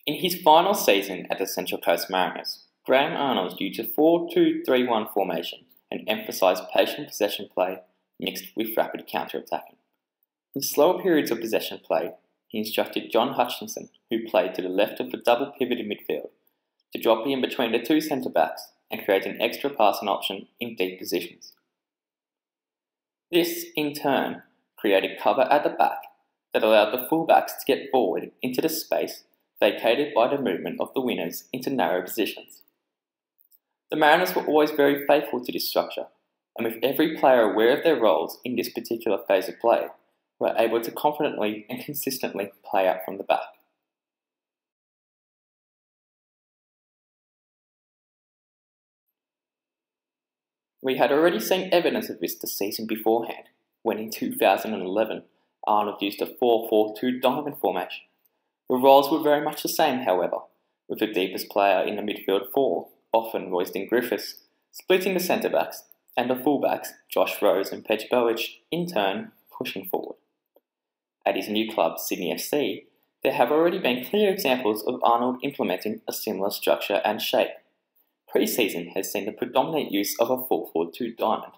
In his final season at the Central Coast Mariners, Graham Arnold used a 4-2-3-1 formation and emphasised patient possession play mixed with rapid counter-attacking. In slower periods of possession play, he instructed John Hutchinson, who played to the left of the double pivoted midfield, to drop in between the two centre-backs and create an extra passing option in deep positions. This, in turn, created cover at the back that allowed the fullbacks to get forward into the space vacated by the movement of the wingers into narrow positions. The Mariners were always very faithful to this structure, and with every player aware of their roles in this particular phase of play, were able to confidently and consistently play out from the back. We had already seen evidence of this the season beforehand, when in 2011, Arnold used a 4-4-2 diamond formation. The roles were very much the same, however, with the deepest player in the midfield four, often Royston Griffiths, splitting the centre-backs, and the full-backs, Josh Rose and Pej Bowic, in turn pushing forward. At his new club, Sydney FC, there have already been clear examples of Arnold implementing a similar structure and shape. Pre-season has seen the predominant use of a 4-4-2 diamond.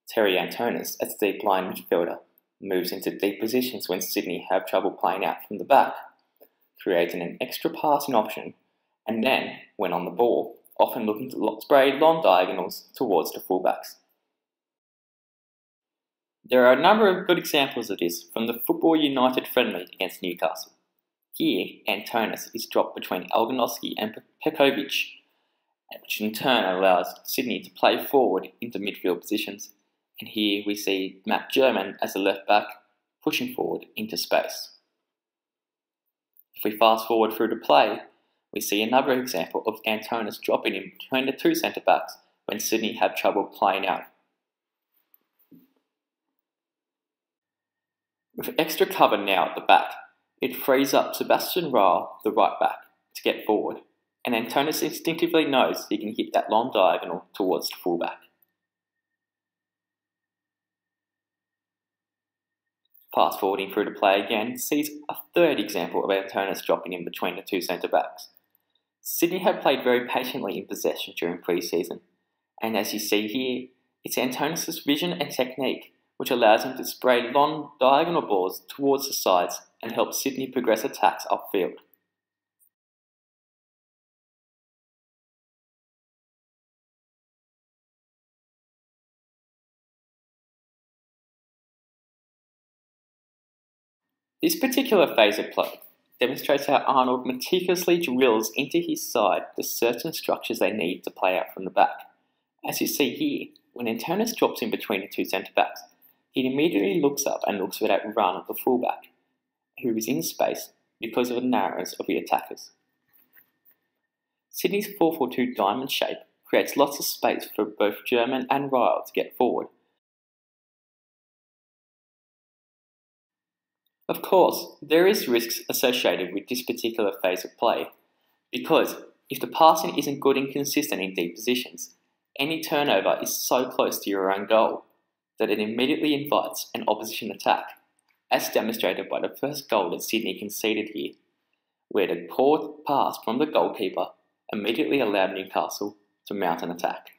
Terry Antonis, as deep line midfielder, moves into deep positions when Sydney have trouble playing out from the back, creating an extra passing option, and then, when on the ball, often looking to spray long diagonals towards the fullbacks. There are a number of good examples of this from the Football United friendly against Newcastle. Here, Antonis is dropped between Algonoski and Pekovic, which in turn allows Sydney to play forward into midfield positions, and here we see Matt German as a left back pushing forward into space. If we fast forward through the play, we see another example of Antonis dropping in between the two centre backs when Sydney have trouble playing out. With extra cover now at the back, it frees up Sebastian Ryle, the right back, to get forward, and Antonis instinctively knows he can hit that long diagonal towards the fullback. Fast forwarding through the play again sees a third example of Antonis dropping in between the two centre backs. Sydney have played very patiently in possession during pre-season, and as you see here, it's Antonis' vision and technique which allows him to spray long diagonal balls towards the sides and help Sydney progress attacks upfield. This particular phase of play demonstrates how Arnold meticulously drills into his side the certain structures they need to play out from the back. As you see here, when Antonis drops in between the two centre-backs, he immediately looks up and looks for that run of the fullback, who is in space because of the narrowness of the attackers. Sydney's 4-4-2 diamond shape creates lots of space for both German and Ryle to get forward. Of course, there is risks associated with this particular phase of play, because if the passing isn't good and consistent in deep positions, any turnover is so close to your own goal that it immediately invites an opposition attack, as demonstrated by the first goal that Sydney conceded here, where the poor pass from the goalkeeper immediately allowed Newcastle to mount an attack.